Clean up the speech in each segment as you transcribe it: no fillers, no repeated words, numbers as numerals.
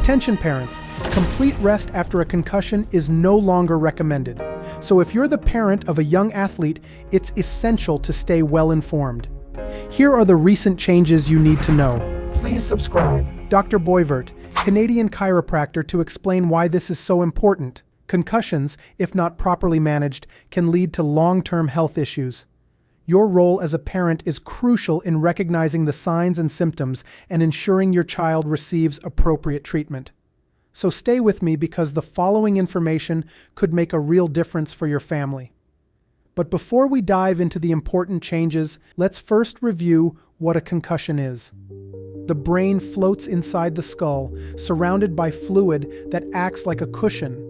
Attention parents, complete rest after a concussion is no longer recommended. So if you're the parent of a young athlete, it's essential to stay well informed. Here are the recent changes you need to know. Please subscribe. Dr. Boisvert, Canadian chiropractor, to explain why this is so important. Concussions, if not properly managed, can lead to long-term health issues. Your role as a parent is crucial in recognizing the signs and symptoms and ensuring your child receives appropriate treatment. So stay with me because the following information could make a real difference for your family. But before we dive into the important changes, let's first review what a concussion is. The brain floats inside the skull, surrounded by fluid that acts like a cushion.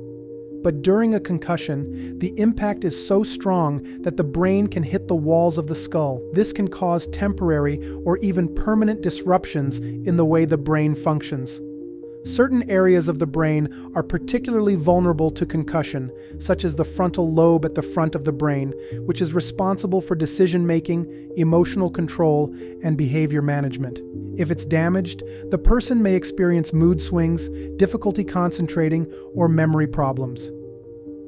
But during a concussion, the impact is so strong that the brain can hit the walls of the skull. This can cause temporary or even permanent disruptions in the way the brain functions. Certain areas of the brain are particularly vulnerable to concussion, such as the frontal lobe at the front of the brain, which is responsible for decision-making, emotional control, and behavior management. If it's damaged, the person may experience mood swings, difficulty concentrating, or memory problems.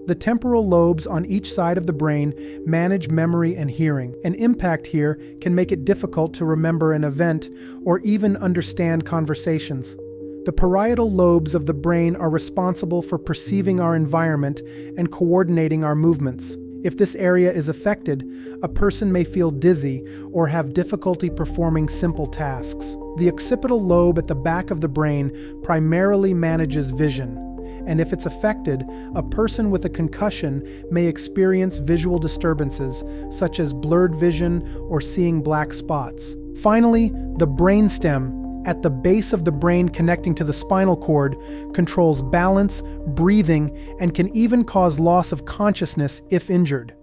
The temporal lobes on each side of the brain manage memory and hearing. An impact here can make it difficult to remember an event or even understand conversations. The parietal lobes of the brain are responsible for perceiving our environment and coordinating our movements. If this area is affected, a person may feel dizzy or have difficulty performing simple tasks. The occipital lobe at the back of the brain primarily manages vision, and if it's affected, a person with a concussion may experience visual disturbances, such as blurred vision or seeing black spots. Finally, the brainstem, at the base of the brain connecting to the spinal cord, controls balance, breathing, and can even cause loss of consciousness if injured.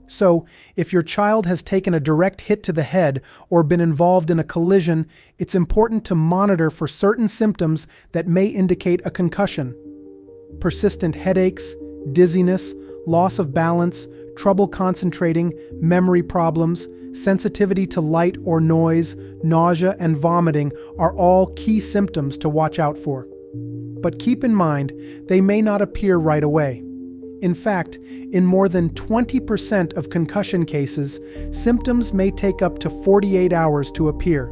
So, if your child has taken a direct hit to the head or been involved in a collision, it's important to monitor for certain symptoms that may indicate a concussion. Persistent headaches, dizziness, loss of balance, trouble concentrating, memory problems, sensitivity to light or noise, nausea, and vomiting are all key symptoms to watch out for. But keep in mind, they may not appear right away. In fact, in more than 20% of concussion cases, symptoms may take up to 48 hours to appear.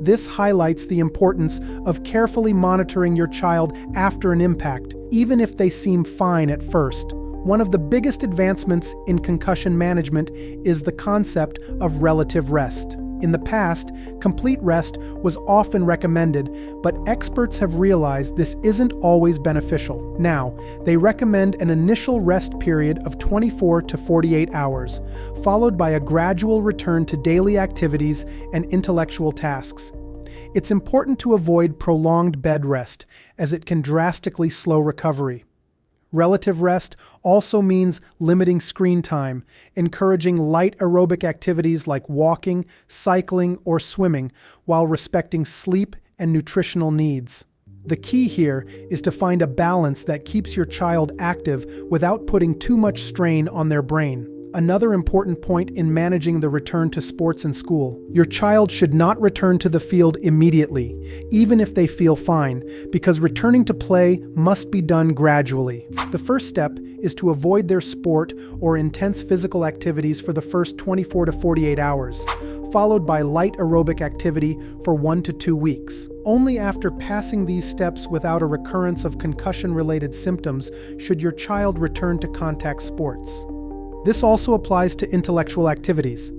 This highlights the importance of carefully monitoring your child after an impact, even if they seem fine at first. One of the biggest advancements in concussion management is the concept of relative rest. In the past, complete rest was often recommended, but experts have realized this isn't always beneficial. Now, they recommend an initial rest period of 24 to 48 hours, followed by a gradual return to daily activities and intellectual tasks. It's important to avoid prolonged bed rest, as it can drastically slow recovery. Relative rest also means limiting screen time, encouraging light aerobic activities like walking, cycling, or swimming, while respecting sleep and nutritional needs. The key here is to find a balance that keeps your child active without putting too much strain on their brain. Another important point in managing the return to sports and school. Your child should not return to the field immediately, even if they feel fine, because returning to play must be done gradually. The first step is to avoid their sport or intense physical activities for the first 24 to 48 hours, followed by light aerobic activity for 1 to 2 weeks. Only after passing these steps without a recurrence of concussion-related symptoms should your child return to contact sports. This also applies to intellectual activities.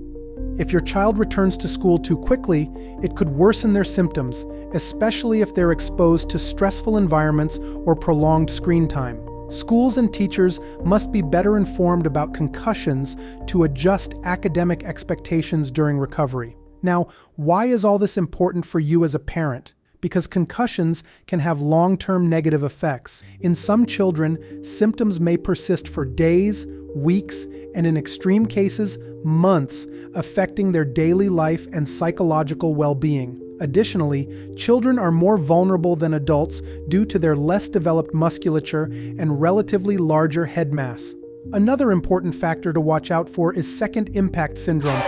If your child returns to school too quickly, it could worsen their symptoms, especially if they're exposed to stressful environments or prolonged screen time. Schools and teachers must be better informed about concussions to adjust academic expectations during recovery. Now, why is all this important for you as a parent? Because concussions can have long-term negative effects. In some children, symptoms may persist for days, weeks, and in extreme cases, months, affecting their daily life and psychological well-being. Additionally, children are more vulnerable than adults due to their less developed musculature and relatively larger head mass. Another important factor to watch out for is second impact syndrome,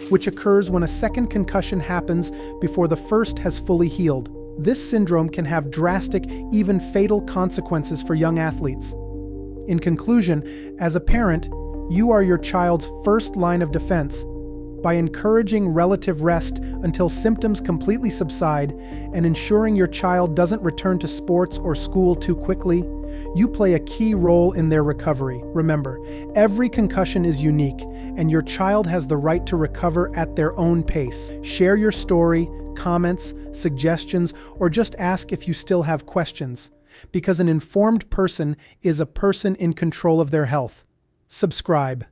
which occurs when a second concussion happens before the first has fully healed. This syndrome can have drastic, even fatal consequences for young athletes. In conclusion, as a parent, you are your child's first line of defense. By encouraging relative rest until symptoms completely subside and ensuring your child doesn't return to sports or school too quickly, you play a key role in their recovery. Remember, every concussion is unique, and your child has the right to recover at their own pace. Share your story, comments, suggestions, or just ask if you still have questions, because an informed person is a person in control of their health. Subscribe.